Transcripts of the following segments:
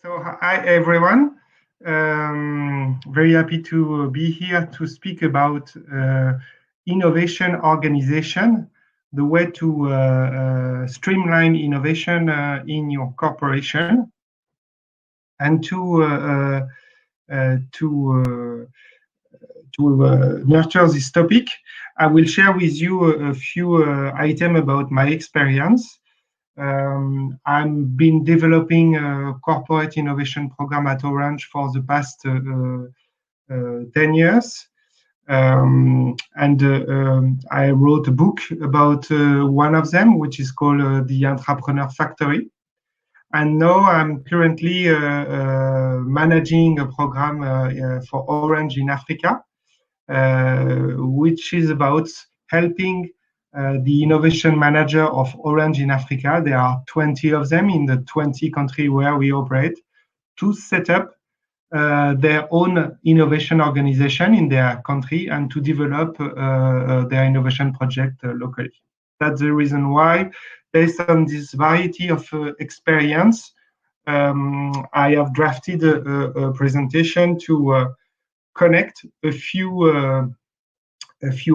So hi everyone. Very happy to be here to speak about innovation organization, the way to streamline innovation in your corporation, and to nurture this topic. I will share with you a few items about my experience. I've been developing a corporate innovation program at Orange for the past 10 years. I wrote a book about one of them, which is called The Entrepreneur Factory. And now I'm currently managing a program for Orange in Africa, which is about helping the innovation manager of Orange in Africa. There are 20 of them in the 20 countries where we operate, to set up their own innovation organization in their country and to develop their innovation project locally. That's the reason why, based on this variety of experience, I have drafted a presentation to connect a few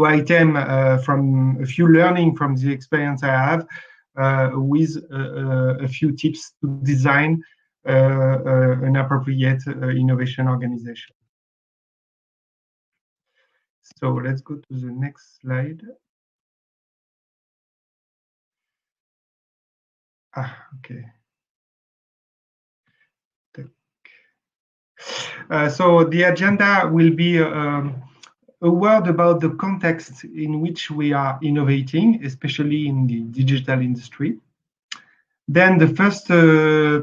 items from a few learning from the experience I have with a few tips to design an appropriate innovation organization. So let's go to the next slide. Okay. So the agenda will be a word about the context in which we are innovating, especially in the digital industry. Then the first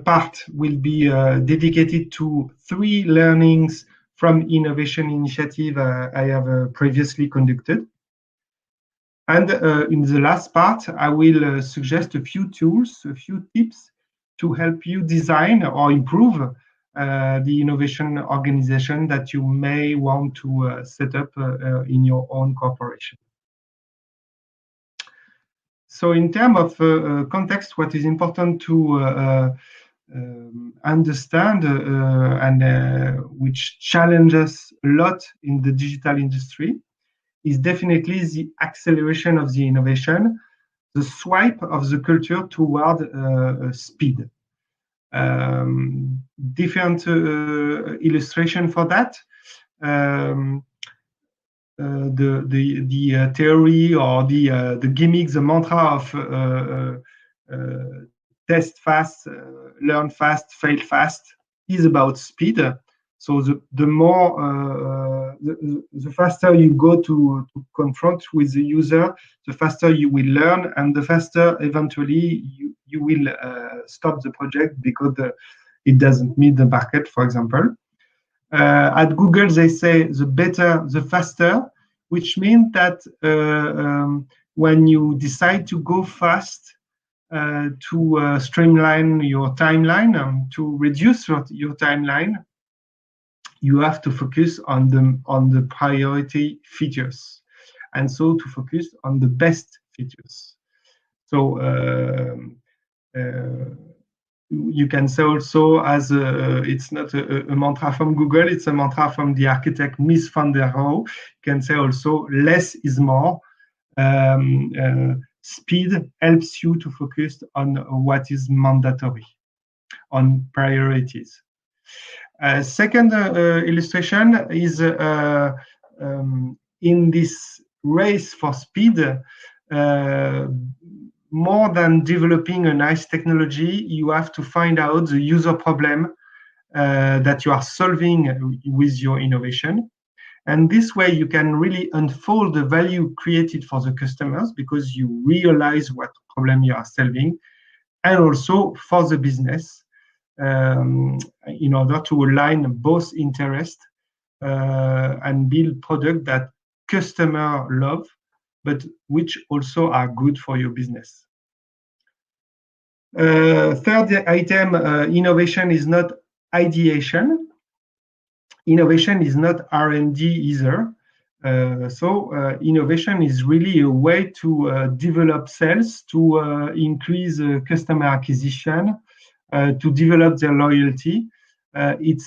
part will be dedicated to 3 learnings from innovation initiative I have previously conducted. And in the last part, I will suggest a few tools, a few tips to help you design or improve the innovation organization that you may want to set up in your own corporation. So in terms of context, what is important to understand and which challenges a lot in the digital industry is definitely the acceleration of the innovation, the swipe of the culture toward speed. Different illustration for that. The theory or the gimmick, the mantra of test fast, learn fast, fail fast is about speed. So the more the faster you go to confront with the user, the faster you will learn, and the faster eventually you will stop the project because it doesn't meet the market, for example. At Google, they say the better, the faster, which means that when you decide to go fast, to streamline your timeline, to reduce your timeline, you have to focus on the priority features, and so to focus on the best features. So you can say also, as it's not a mantra from Google, it's a mantra from the architect Mies van der Rohe. You can say also less is more. Speed helps you to focus on what is mandatory, on priorities. Second illustration is in this race for speed, more than developing a nice technology, you have to find out the user problem that you are solving with your innovation. And this way you can really unfold the value created for the customers because you realize what problem you are solving, and also for the business, in order to align both interests and build product that customer love, but which also are good for your business. Third item, innovation is not ideation. Innovation is not R&D either. So innovation is really a way to develop sales, to increase customer acquisition, to develop their loyalty. It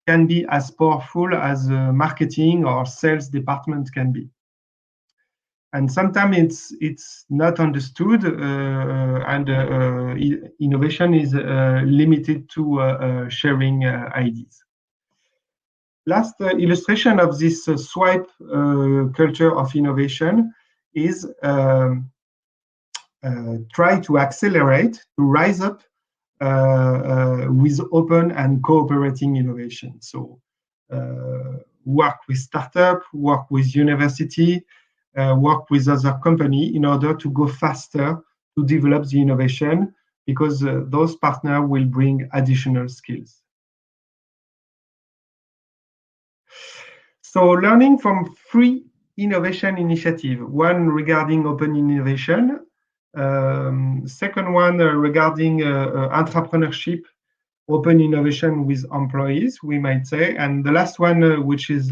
can be as powerful as a marketing or sales department can be. And sometimes it's not understood, and innovation is limited to sharing ideas. Last illustration of this swipe culture of innovation is try to accelerate, to rise up with open and cooperating innovation. So work with startup, work with university, work with other company in order to go faster to develop the innovation, because those partners will bring additional skills. So learning from 3 innovation initiatives, one regarding open innovation, second one regarding entrepreneurship, open innovation with employees, we might say, and the last one, which is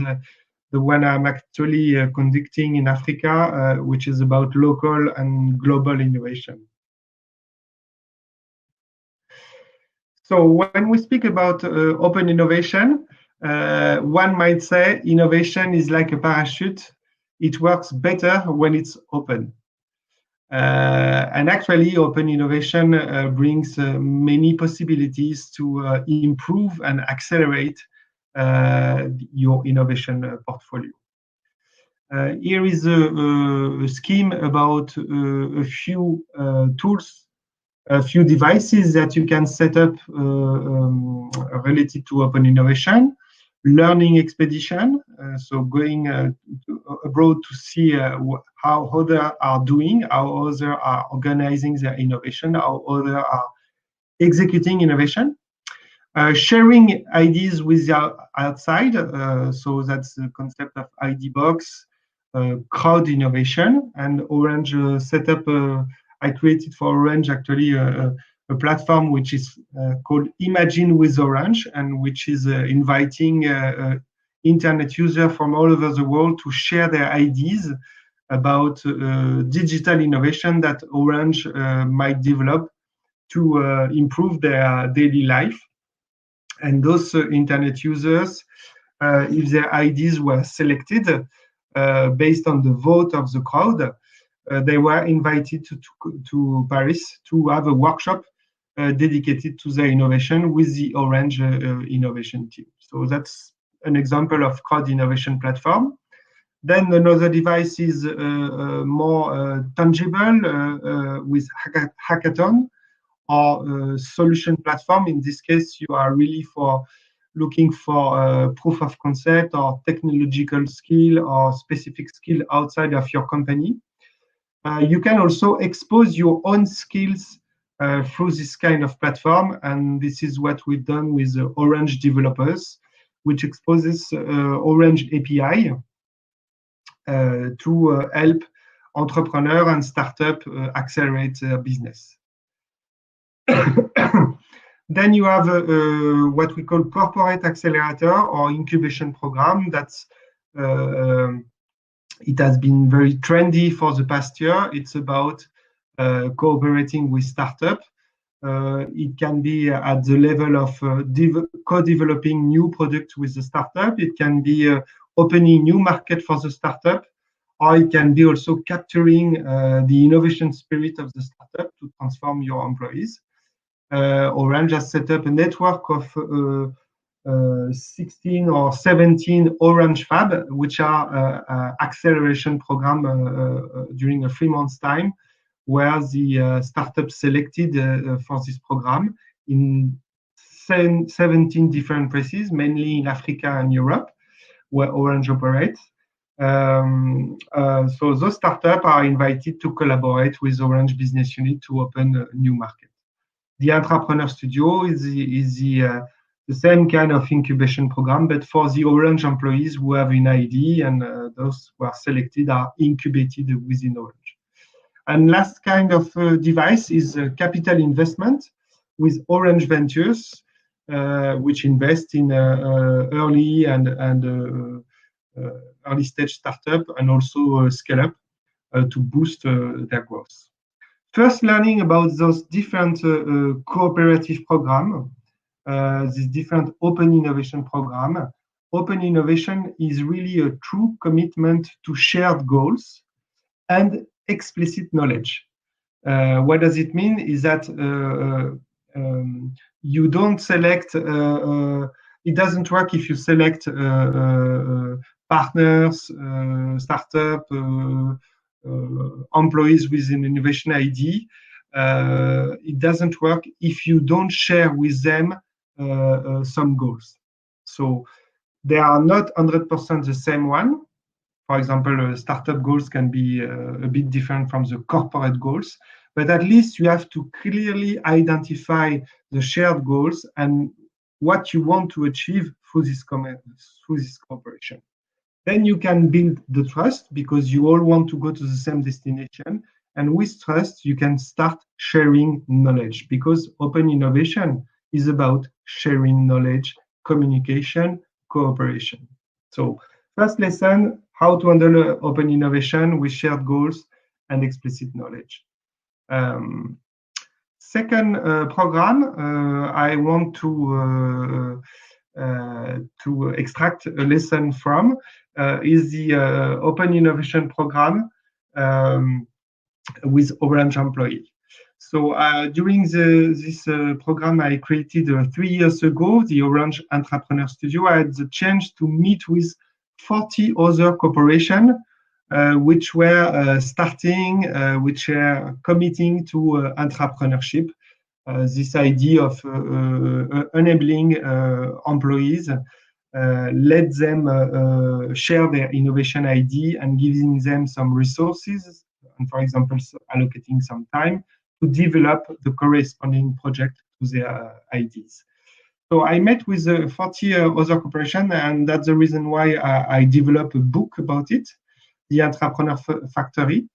the one I'm actually conducting in Africa, which is about local and global innovation. So when we speak about open innovation, one might say innovation is like a parachute. It works better when it's open. And actually, open innovation brings many possibilities to improve and accelerate your innovation portfolio. Here is a scheme about a few tools, a few devices that you can set up related to open innovation. Learning expedition, so going abroad to see how others are doing, how others are organizing their innovation, how others are executing innovation. Sharing ideas with the outside, so that's the concept of ID box, crowd innovation, and Orange set up. I created for Orange actually a platform which is called Imagine with Orange, and which is inviting internet users from all over the world to share their ideas about digital innovation that Orange might develop to improve their daily life. And those internet users, if their ideas were selected based on the vote of the crowd, they were invited to Paris to have a workshop dedicated to their innovation with the Orange innovation team. So that's an example of crowd innovation platform. Then another device is more tangible with hackathon or solution platform. In this case, you are really looking for proof of concept or technological skill or specific skill outside of your company. You can also expose your own skills through this kind of platform, and this is what we've done with Orange developers, which exposes Orange API to help entrepreneurs and startups accelerate their business. Then you have what we call corporate accelerator or incubation program. That's it has been very trendy for the past year. It's about cooperating with startups. It can be at the level of co-developing new products with the startup. It can be opening new market for the startup, or it can be also capturing the innovation spirit of the startup to transform your employees. Orange has set up a network of 16 or 17 Orange Fab, which are acceleration program during a 3 months time, where the startups selected for this program in 17 different places, mainly in Africa and Europe, where Orange operates. So those startups are invited to collaborate with Orange Business Unit to open a new market. The Entrepreneur Studio is the same kind of incubation program, but for the Orange employees who have an ID, and those who are selected are incubated within Orange. And last kind of device is capital investment with Orange Ventures, which invest in early and early stage startup and also scale up to boost their growth. first learning about those different cooperative programs, this different open innovation program. Open innovation is really a true commitment to shared goals and explicit knowledge. What does it mean is that you don't select, it doesn't work if you select partners, startup, employees with an innovation ID. It doesn't work if you don't share with them some goals. So they are not 100% the same one. For example, startup goals can be a bit different from the corporate goals, but at least you have to clearly identify the shared goals and what you want to achieve through this cooperation. Then you can build the trust because you all want to go to the same destination. And with trust, you can start sharing knowledge because open innovation is about sharing knowledge, communication, cooperation. So first lesson, how to handle open innovation with shared goals and explicit knowledge. Second program, I want to extract a lesson from is the Open Innovation Program with Orange employee. So during this program I created 3 years ago, the Orange Entrepreneur Studio, I had the chance to meet with 40 other corporations which were starting, which are committing to entrepreneurship. This idea of enabling employees, let them share their innovation ID and giving them some resources, and for example, allocating some time to develop the corresponding project to their IDs. So I met with 40 other corporations, and that's the reason why I developed a book about it, The Entrepreneur Factory.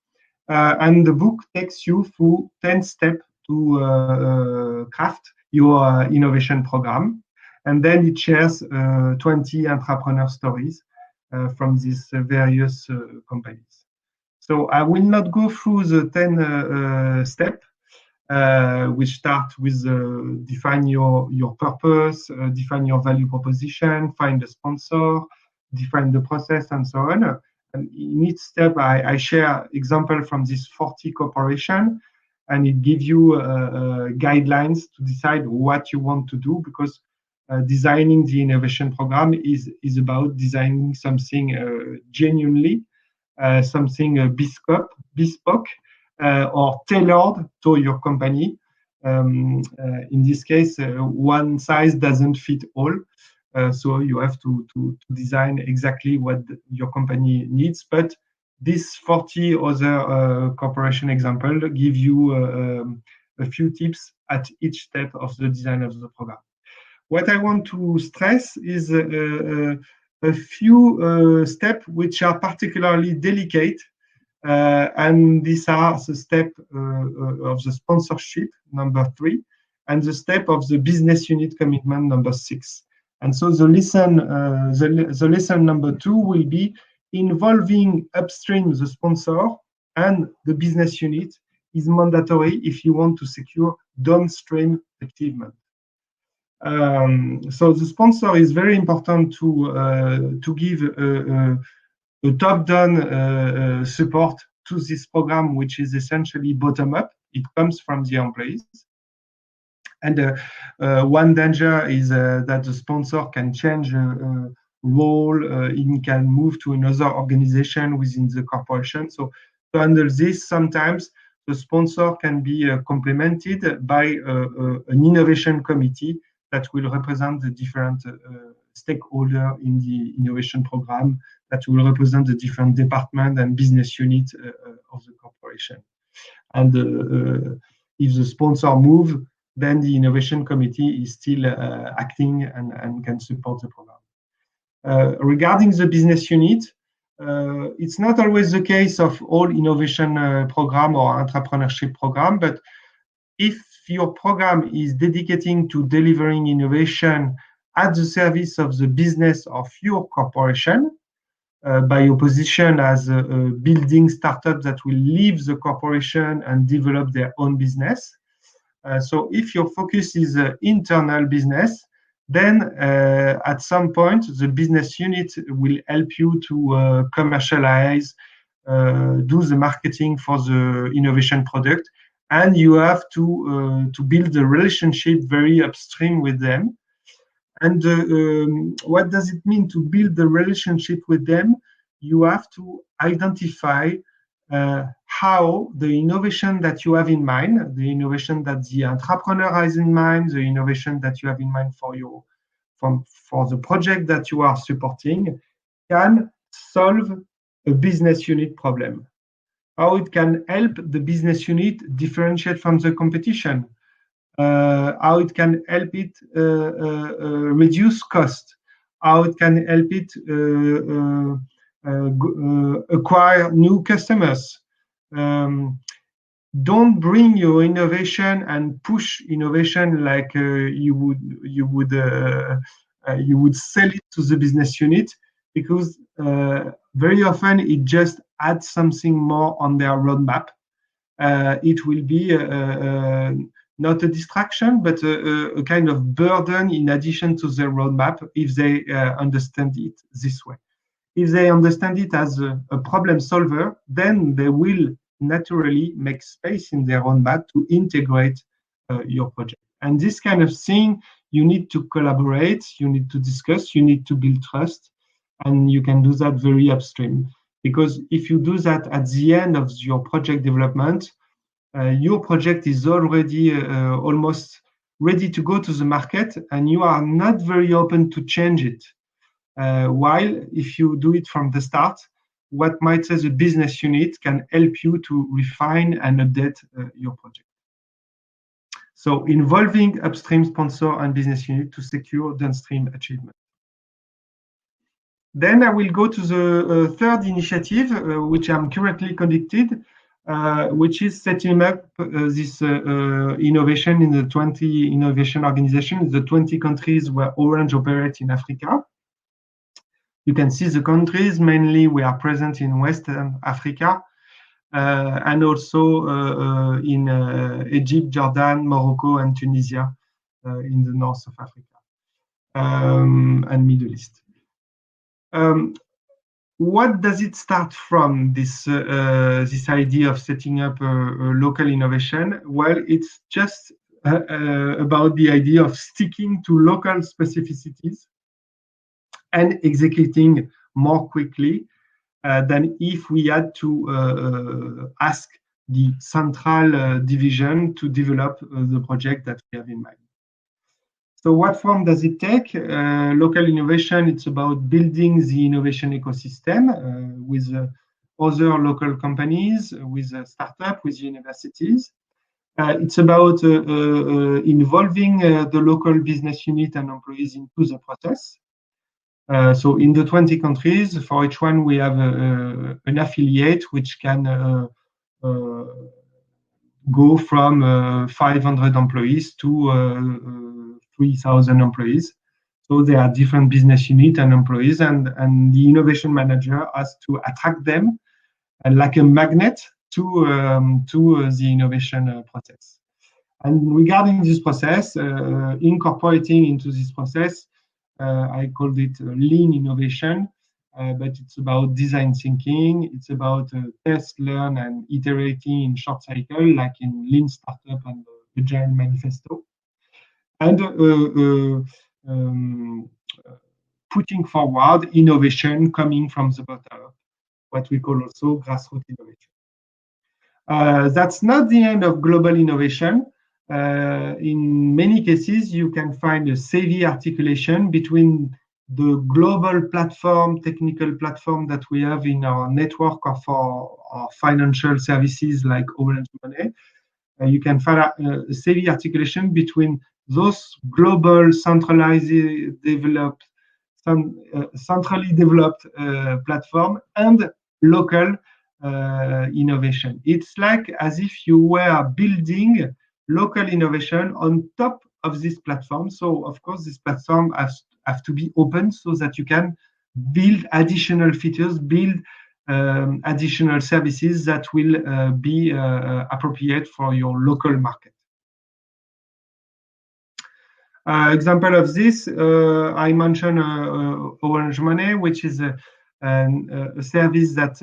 And the book takes you through 10 steps to craft your innovation program. And then it shares 20 entrepreneur stories from these various companies. So I will not go through the 10 steps, which start with define your purpose, define your value proposition, find a sponsor, define the process, and so on. And in each step, I share example from this 40 corporation, and it gives you guidelines to decide what you want to do, because designing the innovation program is about designing something genuinely, something bespoke, or tailored to your company. In this case, one size doesn't fit all. So you have to design exactly what your company needs. But this 40 other corporation example give you a few tips at each step of the design of the program. What I want to stress is a few steps which are particularly delicate, and these are the step of the sponsorship, number 3, and the step of the business unit commitment, number 6. And so the lesson number 2 will be involving upstream the sponsor and the business unit is mandatory if you want to secure downstream achievement. So the sponsor is very important to give a top-down support to this program, which is essentially bottom-up. It comes from the employees. And one danger is that the sponsor can change role, it can move to another organization within the corporation. So to handle this, sometimes the sponsor can be complemented by an innovation committee that will represent the different stakeholders in the innovation program, that will represent the different departments and business units of the corporation. And if the sponsor moves, then the innovation committee is still acting and can support the program. Regarding the business unit, it's not always the case of all innovation program or entrepreneurship program, but if your program is dedicating to delivering innovation at the service of the business of your corporation, by opposition as building startups that will leave the corporation and develop their own business. So if your focus is internal business, then at some point the business unit will help you to commercialize, do the marketing for the innovation product, and you have to build a relationship very upstream with them. And what does it mean to build the relationship with them? You have to identify how the innovation that you have in mind, the innovation that the entrepreneur has in mind, the innovation that you have in mind for the project that you are supporting, can solve a business unit problem. How it can help the business unit differentiate from the competition. How it can help it reduce cost, how it can help it acquire new customers. Don't bring your innovation and push innovation like you would sell it to the business unit, because very often it just adds something more on their roadmap. It will be not a distraction, but a kind of burden in addition to their roadmap if they understand it this way. If they understand it as a problem solver, then they will naturally make space in their roadmap to integrate your project. And this kind of thing, you need to collaborate, you need to discuss, you need to build trust, and you can do that very upstream. Because if you do that at the end of your project development, your project is already almost ready to go to the market, and you are not very open to change it. While if you do it from the start, what might say the business unit can help you to refine and update your project. So involving upstream sponsor and business unit to secure downstream achievement. Then I will go to the third initiative, which I'm currently conducted, which is setting up this innovation in the 20 innovation organizations, the 20 countries where Orange operates in Africa. You can see the countries. Mainly we are present in Western Africa, and also in Egypt, Jordan, Morocco, and Tunisia in the north of Africa, and Middle East. What does it start from, this idea of setting up a local innovation? Well, it's just about the idea of sticking to local specificities and executing more quickly than if we had to ask the central division to develop the project that we have in mind. So what form does it take? Local innovation, it's about building the innovation ecosystem with other local companies, with startups, with universities. It's about involving the local business unit and employees into the process. So in the 20 countries, for each one, we have an affiliate which can go from 500 employees to 3,000 employees. So there are different business units and employees, and the innovation manager has to attract them like a magnet to the innovation process. And regarding this process, incorporating into this process, I called it lean innovation, but it's about design thinking. It's about test, learn, and iterating in short cycle, like in Lean Startup and Agile Manifesto. And putting forward innovation coming from the bottom up, what we call also grassroots innovation. That's not the end of global innovation. In many cases, you can find a savvy articulation between the global platform, technical platform that we have in our network of our financial services like Orange Money. You can find a savvy articulation between those global centrally developed platform and local innovation. It's like as if you were building local innovation on top of this platform. So of course, this platform has to be open so that you can build additional features, build additional services that will be appropriate for your local market. Example of this, I mentioned Orange Money, which is a service that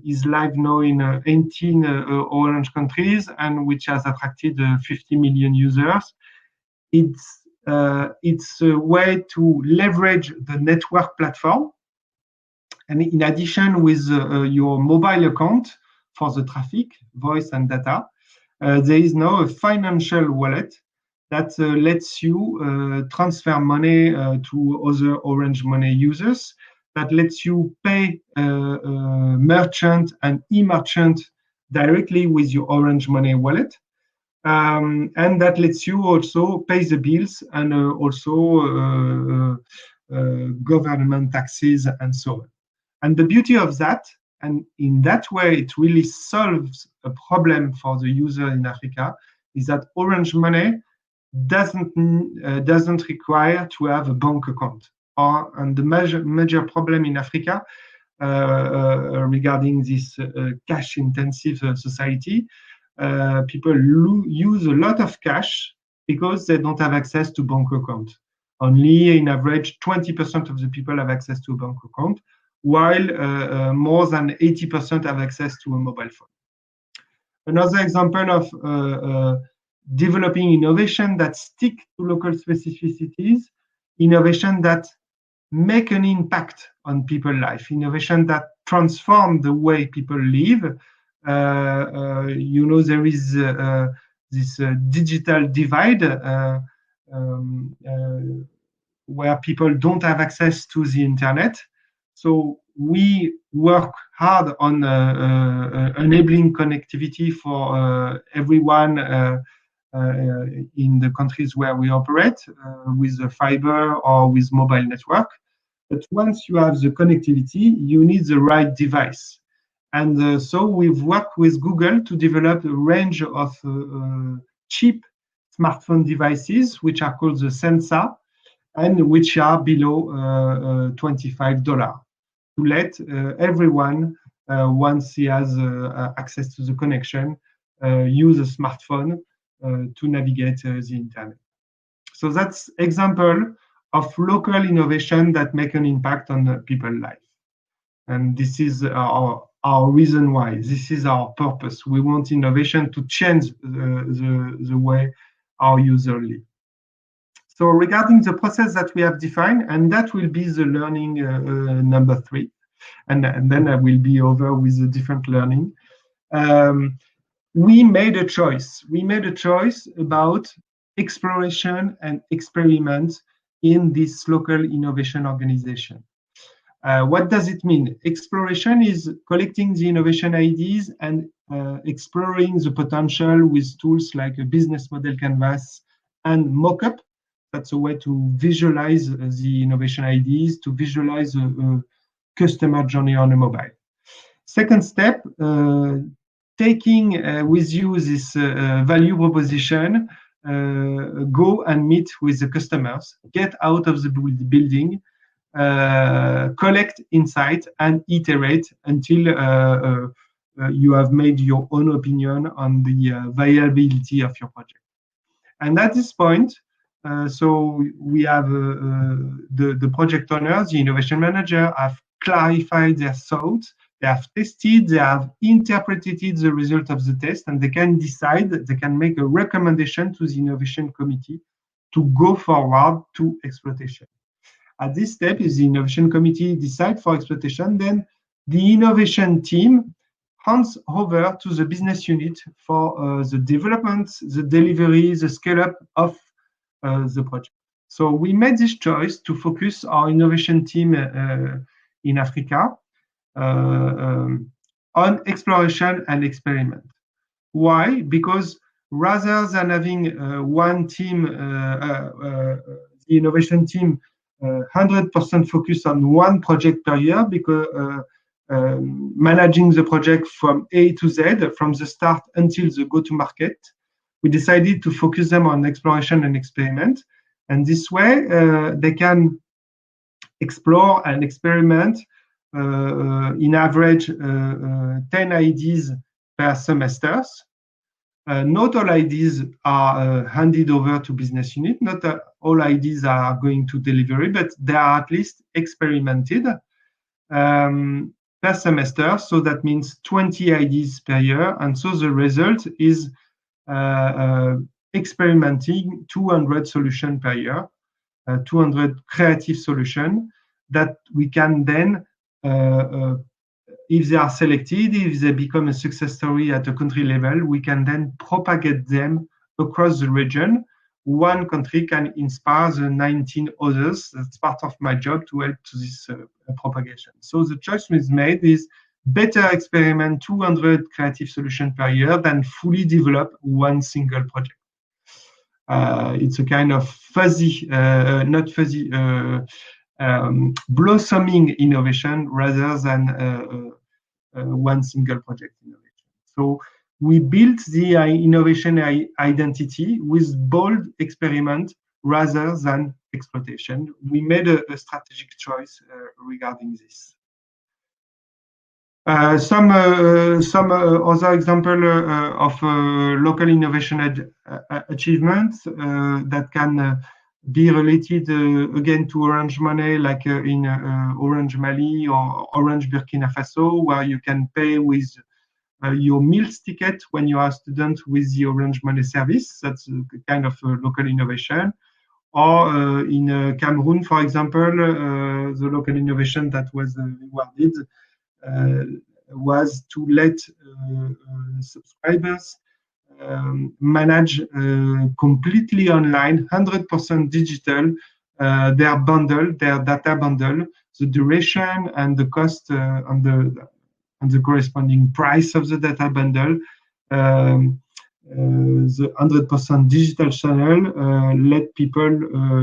is live now in 18 Orange countries and which has attracted 50 million users. It's a way to leverage the network platform. And in addition, with your mobile account for the traffic, voice and data, there is now a financial wallet that lets you transfer money to other Orange Money users, that lets you pay merchant and e-merchant directly with your Orange Money wallet. And that lets you also pay the bills and also government taxes and so on. And the beauty of that, and in that way it really solves a problem for the user in Africa, is that Orange Money doesn't require to have a bank account. And the major problem in Africa regarding this cash-intensive society, people use a lot of cash because they don't have access to bank account. Only, in average, 20% of the people have access to a bank account, while more than 80% have access to a mobile phone. Another example of developing innovation that stick to local specificities, innovation that make an impact on people's life, innovation that transform the way people live. There is this digital divide where people don't have access to the internet. So we work hard on enabling connectivity for everyone in the countries where we operate with the fiber or with mobile network. But once you have the connectivity, you need the right device. And so we've worked with Google to develop a range of cheap smartphone devices, which are called the Sensa, and which are below $25, to let everyone, once he has access to the connection, use a smartphone to navigate the internet. So that's example of local innovation that make an impact on people's life. And this is our reason why. This is our purpose. We want innovation to change the way our users live. So regarding the process that we have defined, and that will be the learning number 3, and then I will be over with the different learning. We made a choice. We made a choice about exploration and experiment in this local innovation organization. What does it mean? Exploration is collecting the innovation ideas and exploring the potential with tools like a business model canvas and mockup. That's a way to visualize the innovation ideas, to visualize a customer journey on a mobile. Second step, taking with you this value proposition, go and meet with the customers, get out of the building, collect insight and iterate until you have made your own opinion on the viability of your project. And at this point, so we have the project owners, the innovation manager have clarified their thoughts, they have tested, they have interpreted the result of the test, and they can decide, they can make a recommendation to the innovation committee to go forward to exploitation. At this step, if the innovation committee decides for exploitation, then the innovation team hands over to the business unit for the development, the delivery, the scale-up of the project. So we made this choice to focus our innovation team in Africa on exploration and experiment. Why? Because rather than having one team, the innovation team, 100% focus on one project per year, because managing the project from A to Z, from the start until the go-to-market, we decided to focus them on exploration and experiment. And this way, they can explore and experiment in average 10 ideas per semesters. Not all ideas are handed over to business unit. Not all ideas are going to delivery, but they are at least experimented per semester. So that means 20 ideas per year. And so the result is experimenting 200 solutions per year, 200 creative solutions that we can then, if they are selected, if they become a success story at a country level, we can then propagate them across the region. One country can inspire the 19 others. That's part of my job to help to this propagation. So the choice was made is better experiment 200 creative solutions per year than fully develop one single project. It's a kind of fuzzy, not fuzzy, blossoming innovation rather than one single project innovation. So we built the innovation identity with bold experiment rather than exploitation. We made a strategic choice regarding this. Some other example of local innovation achievements that can be related again to Orange Money, like in Orange Mali or Orange Burkina Faso, where you can pay with your meals ticket when you are a student with the Orange Money service. That's a kind of local innovation. Or in Cameroon, for example, the local innovation that was rewarded was to let subscribers manage completely online, 100% digital, their bundle, their data bundle, the duration and the cost and the corresponding price of the data bundle. The 100% digital channel let people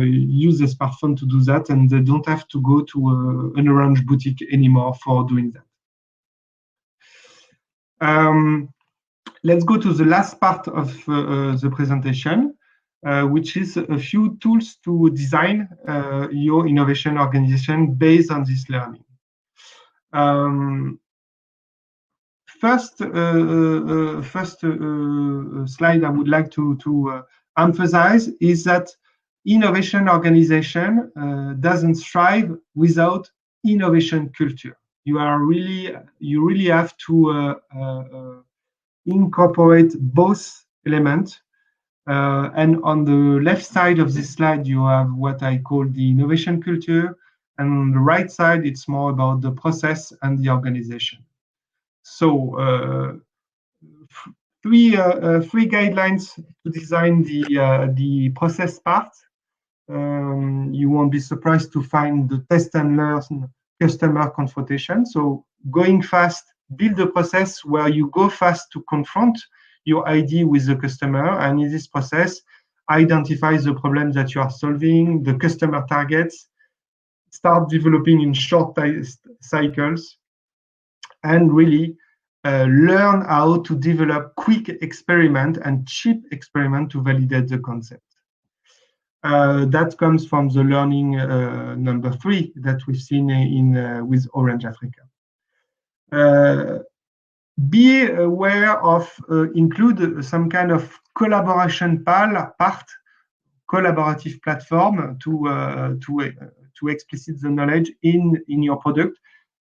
use a smartphone to do that, and they don't have to go to an Orange boutique anymore for doing that. Let's go to the last part of the presentation, which is a few tools to design your innovation organization based on this learning. First slide I would like to emphasize is that innovation organization doesn't thrive without innovation culture. You really have to incorporate both elements. And on the left side of this slide, you have what I call the innovation culture. And on the right side, it's more about the process and the organization. So three guidelines to design the process part. You won't be surprised to find the test and learn customer confrontation. So going fast, build a process where you go fast to confront your idea with the customer, and in this process, identify the problem that you are solving, the customer targets, start developing in short cycles, and really learn how to develop quick experiment and cheap experiment to validate the concept. That comes from the learning number 3 that we've seen with Orange Africa. Be aware of include some kind of collaboration part, collaborative platform to explicit the knowledge in your product.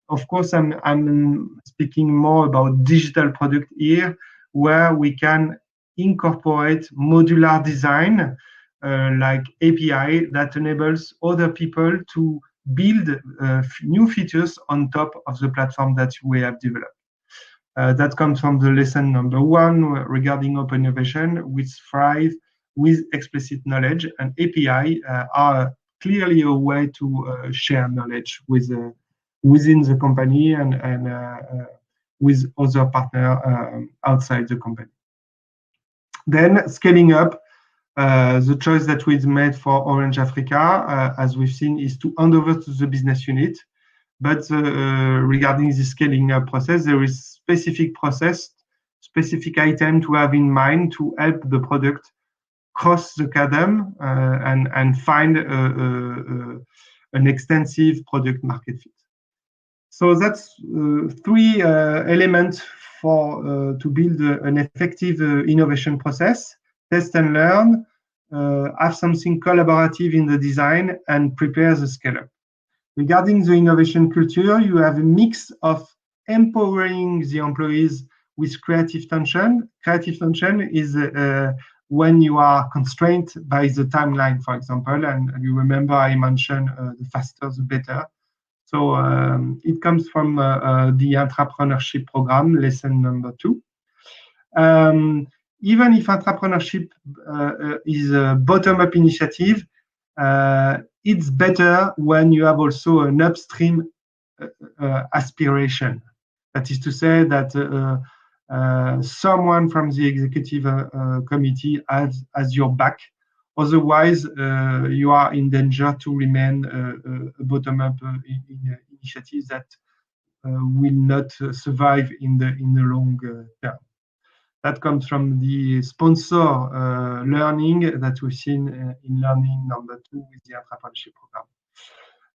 Of course, I'm speaking more about digital product here, where we can incorporate modular design like API that enables other people to build new features on top of the platform that we have developed. That comes from the lesson number 1 regarding open innovation, which thrive with explicit knowledge, and API are clearly a way to share knowledge with within the company and with other partners outside the company. Then scaling up, the choice that we've made for Orange Africa, as we've seen, is to hand over to the business unit. But regarding the scaling up process, there is specific process, specific item to have in mind to help the product cross the chasm and find an extensive product market fit. So that's three elements for to build an effective innovation process: test and learn, have something collaborative in the design, and prepare the scale-up. Regarding the innovation culture, you have a mix of empowering the employees with creative tension. Creative tension is when you are constrained by the timeline, for example, and you remember I mentioned the faster the better. So it comes from the entrepreneurship program, lesson number 2. Even if entrepreneurship is a bottom-up initiative, it's better when you have also an upstream aspiration. That is to say that someone from the executive committee has your back. Otherwise, you are in danger to remain a bottom-up initiative that will not survive in the long term. That comes from the sponsor learning that we've seen in learning number 2 with the entrepreneurship program.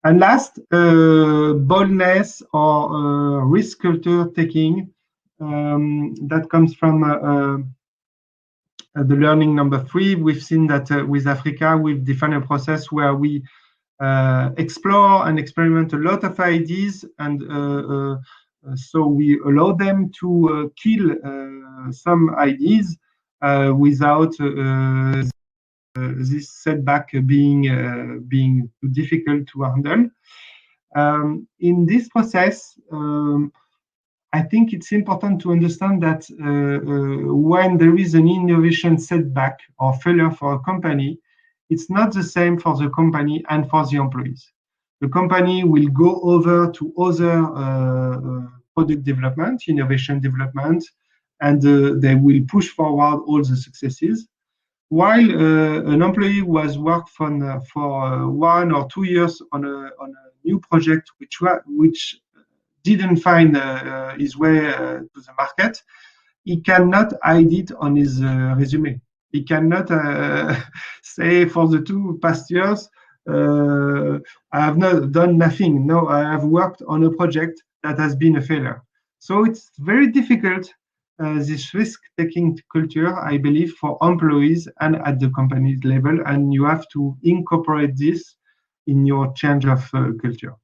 And last, boldness or risk culture taking. That comes from the learning number 3. We've seen that with Africa, we've defined a process where we explore and experiment a lot of ideas, and so we allow them to kill some ideas without this setback being too difficult to handle. In this process, I think it's important to understand that when there is an innovation setback or failure for a company, it's not the same for the company and for the employees. The company will go over to other product development, innovation development, and they will push forward all the successes. While an employee who has worked for 1 or 2 years on a new project which didn't find his way to the market, he cannot hide it on his resume. He cannot say for the 2 past years, I have not done nothing. No, I have worked on a project that has been a failure. So it's very difficult, this risk-taking culture, I believe, for employees and at the company level, and you have to incorporate this in your change of culture.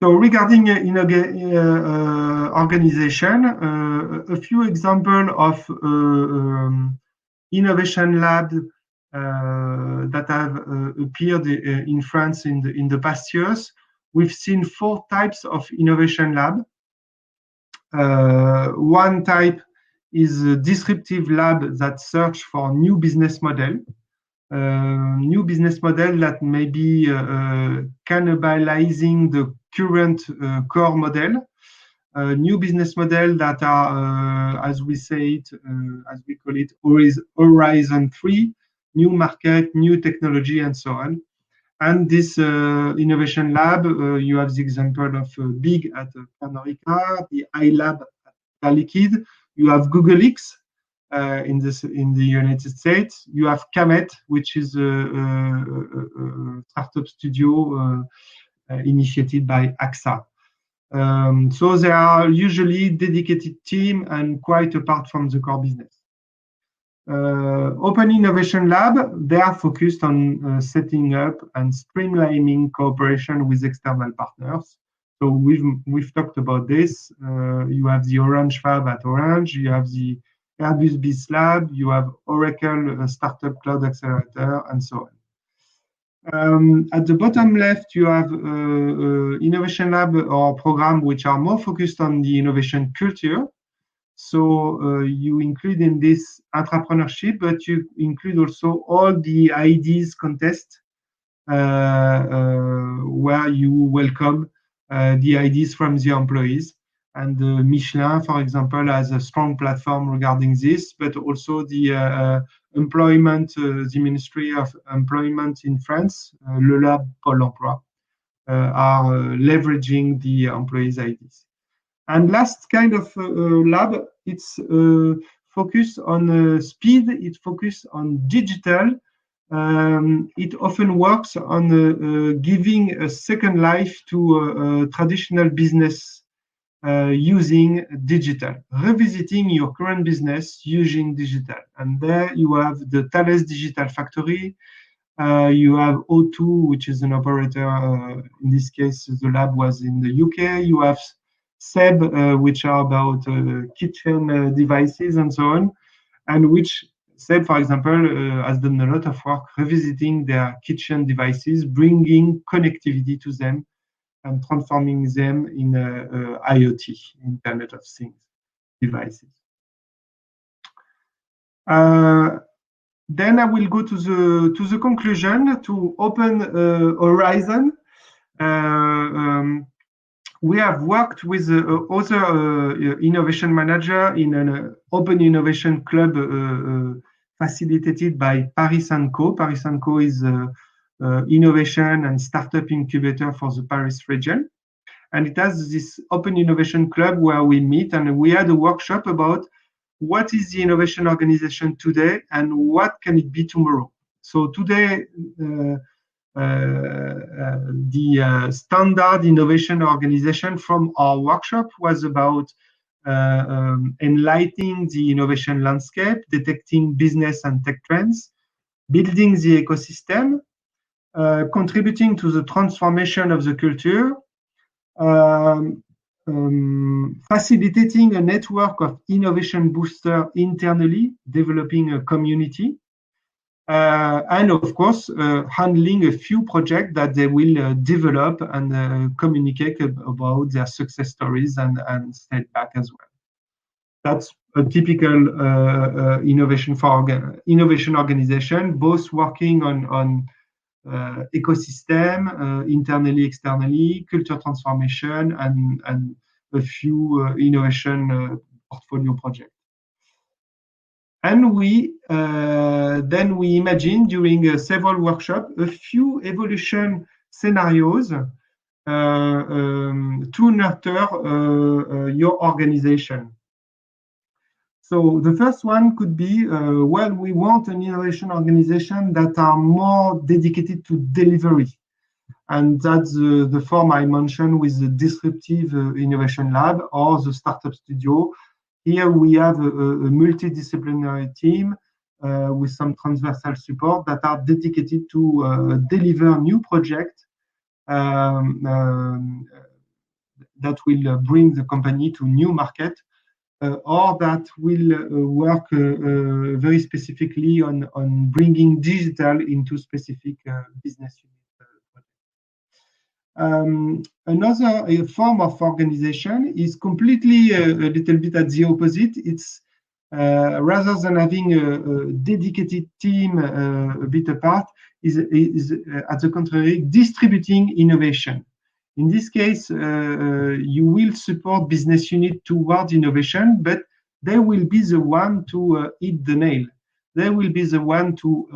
So regarding organization, a few examples of innovation labs that have appeared in France in the past years. We've seen 4 types of innovation lab. One type is a disruptive lab that search for new business model. New business model that may be cannibalizing the current core model. New business model that are, as we say it, as we call it, Horizon 3, new market, new technology, and so on. And this innovation lab, you have the example of BIG at Pernod Ricard, the iLab at Air Liquide. You have Google X in the United States. You have Camet, which is a startup studio initiated by AXA. So they are usually dedicated team and quite apart from the core business. Open Innovation Lab, they are focused on setting up and streamlining cooperation with external partners. So we've talked about this. You have the Orange Fab at Orange. You have the Airbus Biz Lab. You have Oracle Startup Cloud Accelerator, and so on. At the bottom left, you have Innovation Lab or program which are more focused on the innovation culture. So you include in this entrepreneurship, but you include also all the ideas contest where you welcome the ideas from the employees. And Michelin, for example, has a strong platform regarding this, but also the employment, the Ministry of Employment in France, Le Lab Pôle Emploi, are leveraging the employees' ideas. And last kind of lab, it's focused on speed, it's focused on digital, it often works on giving a second life to traditional business using digital, revisiting your current business using digital. And there you have the Thales Digital Factory. You have O2, which is an operator. In this case, the lab was in the UK. You have SEB, which are about kitchen devices and so on, and which SEB, for example, has done a lot of work revisiting their kitchen devices, bringing connectivity to them and transforming them in IoT, Internet of Things devices. Then I will go to the conclusion to open horizon. We have worked with other innovation manager in an open innovation club facilitated by Paris & Co. Paris & Co. is innovation and startup incubator for the Paris region. And it has this open innovation club where we meet, and we had a workshop about what is the innovation organization today and what can it be tomorrow. So today, the standard innovation organization from our workshop was about enlightening the innovation landscape, detecting business and tech trends, building the ecosystem, contributing to the transformation of the culture, facilitating a network of innovation booster internally, developing a community, and of course, handling a few projects that they will develop and communicate about their success stories and step back as well. That's a typical innovation organization, both working on ecosystem, internally, externally, culture transformation, and a few innovation portfolio projects. And then we imagine during several workshops a few evolution scenarios to nurture your organization. So the first one could be, well, we want an innovation organization that are more dedicated to delivery. And that's the form I mentioned with the Disruptive Innovation Lab or the Startup Studio. Here we have a multidisciplinary team with some transversal support that are dedicated to deliver new projects that will bring the company to new market. Or that will work very specifically on bringing digital into specific business units. Another form of organization is completely a little bit at the opposite. It's rather than having a dedicated team a bit apart, is at the contrary, distributing innovation. In this case, you will support business unit towards innovation, but they will be the one to hit the nail. They will be the one to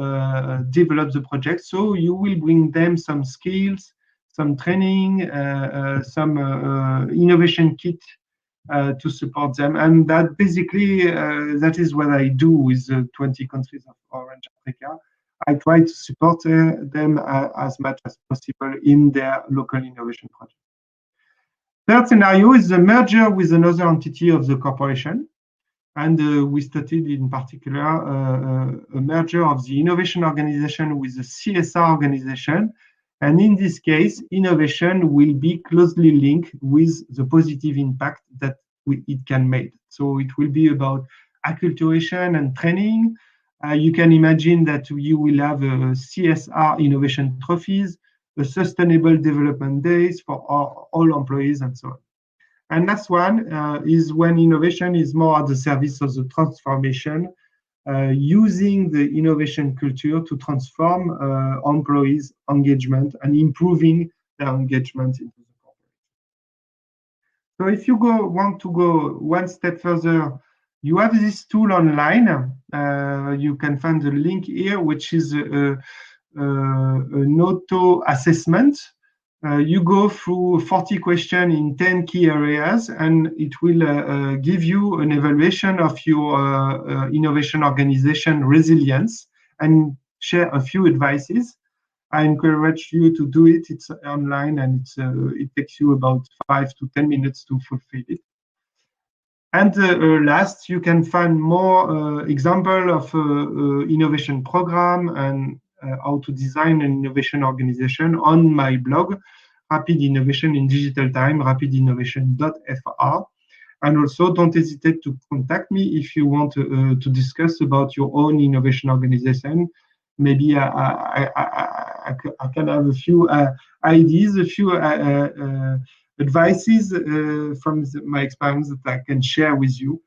develop the project. So you will bring them some skills, some training, some innovation kit to support them. And that basically, that is what I do with the 20 countries of Orange Africa. I try to support them as much as possible in their local innovation project. Third scenario is the merger with another entity of the corporation. And we studied in particular a merger of the innovation organization with the CSR organization. And in this case, innovation will be closely linked with the positive impact that it can make. So it will be about acculturation and training. You can imagine that you will have a CSR innovation trophies, a sustainable development days for all employees and so on. And last one is when innovation is more at the service of the transformation, using the innovation culture to transform employees' engagement and improving their engagement into the corporation. So if you want to go one step further, you have this tool online. You can find the link here, which is an auto assessment. You go through 40 questions in 10 key areas, and it will give you an evaluation of your innovation organization resilience and share a few advices. I encourage you to do it. It's online and it takes you about 5 to 10 minutes to fulfill it. And last, you can find more example of innovation program and how to design an innovation organization on my blog, Rapid Innovation in Digital Time, rapidinnovation.fr. And also, don't hesitate to contact me if you want to discuss about your own innovation organization. Maybe I can have a few ideas, a few advices from my experience that I can share with you.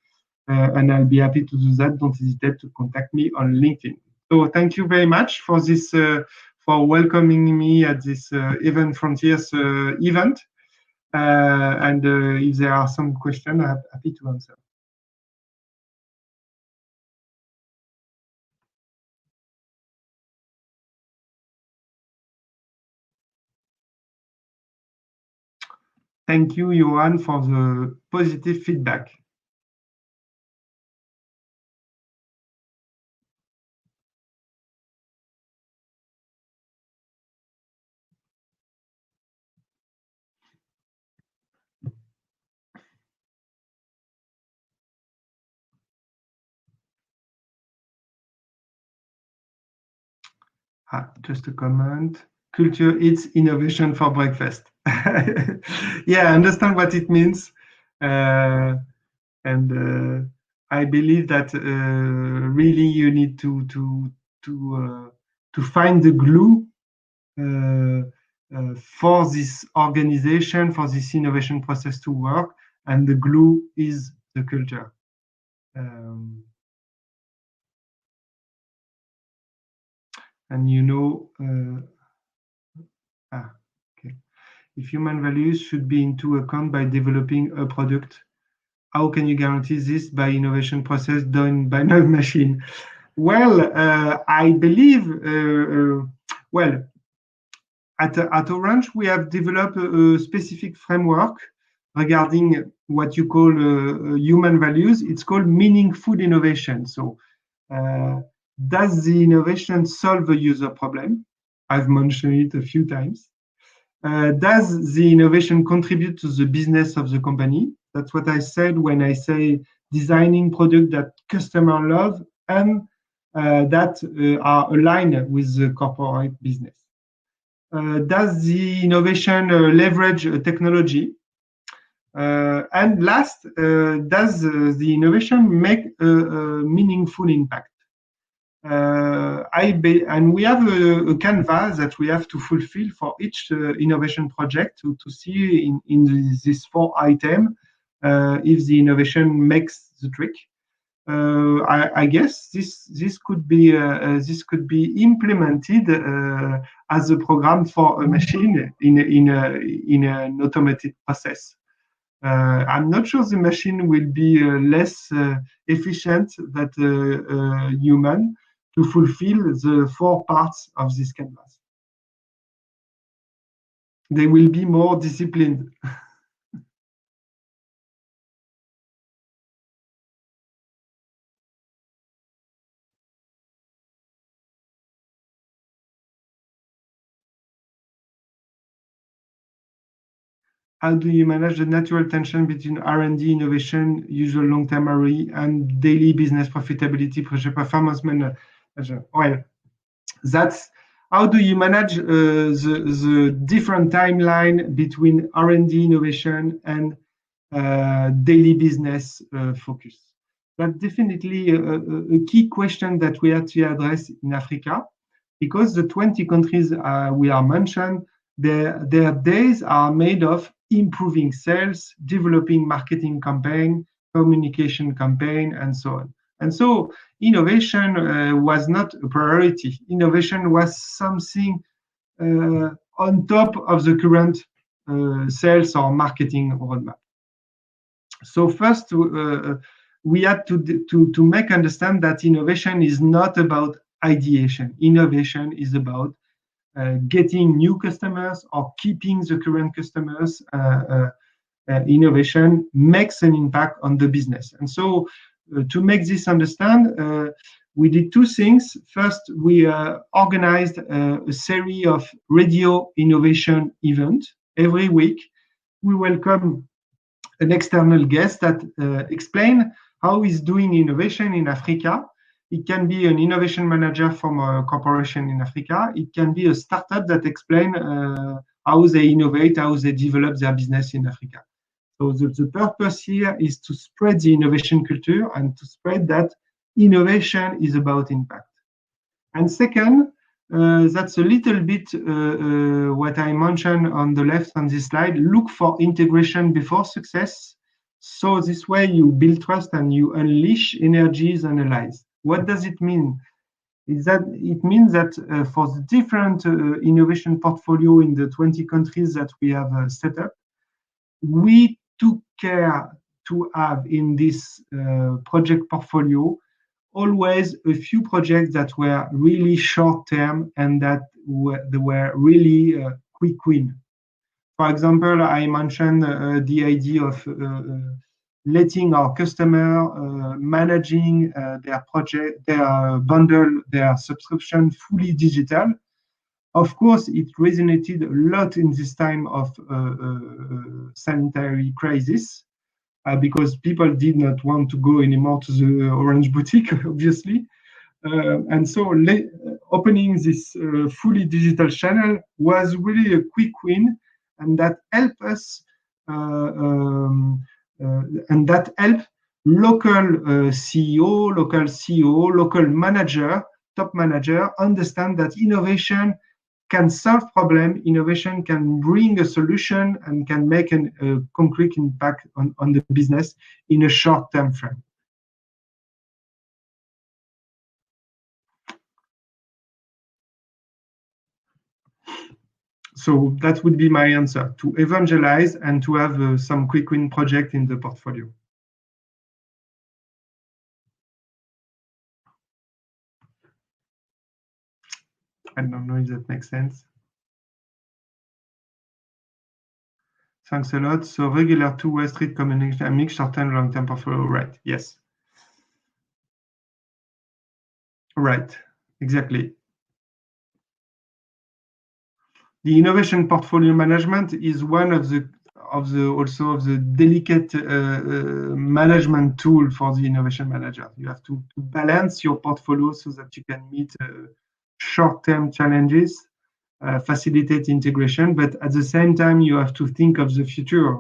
And I'll be happy to do that. Don't hesitate to contact me on LinkedIn. So thank you very much for this, for welcoming me at this Event Frontiers event. And if there are some questions, I'm happy to answer. Thank you, Johan, for the positive feedback. Just a comment. Culture eats innovation for breakfast. Yeah, I understand what it means. And I believe that really you need to find the glue for this organization, for this innovation process to work, and the glue is the culture. And you know, okay. If human values should be into account by developing a product, how can you guarantee this by innovation process done by no machine? Well, I believe, well, at Orange, we have developed a specific framework regarding what you call human values. It's called meaningful innovation. So, does the innovation solve a user problem? I've mentioned it a few times. Does the innovation contribute to the business of the company? That's what I said when I say designing products that customer love and that are aligned with the corporate business. Does the innovation leverage technology? And last, does the innovation make a meaningful impact? And we have a canvas that we have to fulfill for each innovation project to see in these 4 items if the innovation makes the trick. I guess this could be implemented as a program for a machine in an automated process. I'm not sure the machine will be less efficient than human to fulfill the 4 parts of this canvas. They will be more disciplined. How do you manage the natural tension between R&D, innovation, usual long-term ROI, and daily business profitability, project performance management? Well, that's how do you manage the different timeline between R&D, innovation, and daily business focus? That's definitely a key question that we have to address in Africa, because the 20 countries we are mentioned, their days are made of improving sales, developing marketing campaign, communication campaign, and so on. And so innovation was not a priority. Innovation was something on top of the current sales or marketing roadmap. So first, we had to make understand that innovation is not about ideation. Innovation is about getting new customers or keeping the current customers. Innovation makes an impact on the business. And so to make this understand, we did two things. First, we organized a series of radio innovation events. Every week, we welcome an external guest that explain how he's doing innovation in Africa. It can be an innovation manager from a corporation in Africa. It can be a startup that explain how they innovate, how they develop their business in Africa. So the purpose here is to spread the innovation culture and to spread that innovation is about impact. And second, that's a little bit what I mentioned on the left on this slide. Look for integration before success. So this way you build trust and you unleash energies and allies. What does it mean? It means that for the different innovation portfolio in the 20 countries that we have set up, we took care to have in this project portfolio always a few projects that were really short term and that they were really quick win. For example, I mentioned the idea of letting our customer managing their project, their bundle, their subscription fully digital. Of course, it resonated a lot in this time of sanitary crisis because people did not want to go anymore to the Orange boutique, obviously. And so opening this fully digital channel was really a quick win, and that helped us and that helped local CEO, local CEO, local manager, top manager understand that innovation can solve problem, innovation can bring a solution and can make a concrete impact on the business in a short time frame. So that would be my answer, to evangelize and to have some quick win project in the portfolio. I don't know if that makes sense. Thanks a lot. So regular two-way street communication, a mix short-term, long-term portfolio, right? Yes. Right, exactly. The innovation portfolio management is one of the delicate management tool for the innovation manager. You have to balance your portfolio so that you can meet short-term challenges, facilitate integration, but at the same time you have to think of the future.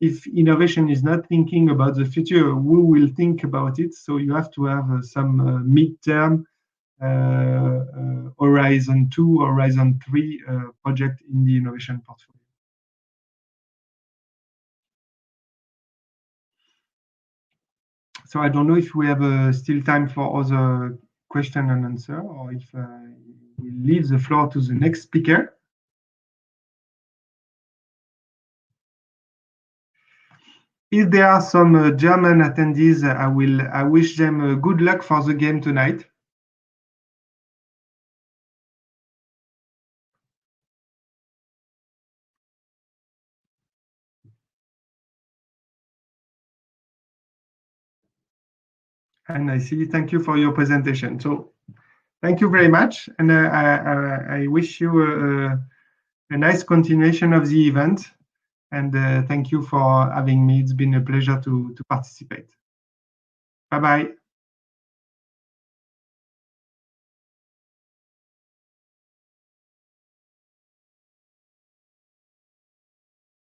If innovation is not thinking about the future, who will think about it? So you have to have some mid-term Horizon 2, Horizon 3 project in the innovation portfolio. So I don't know if we have still time for other question and answer, or if we leave the floor to the next speaker. If there are some German attendees, I wish them good luck for the game tonight. And I see, thank you for your presentation. So thank you very much. And I wish you a nice continuation of the event. And thank you for having me. It's been a pleasure to participate. Bye-bye.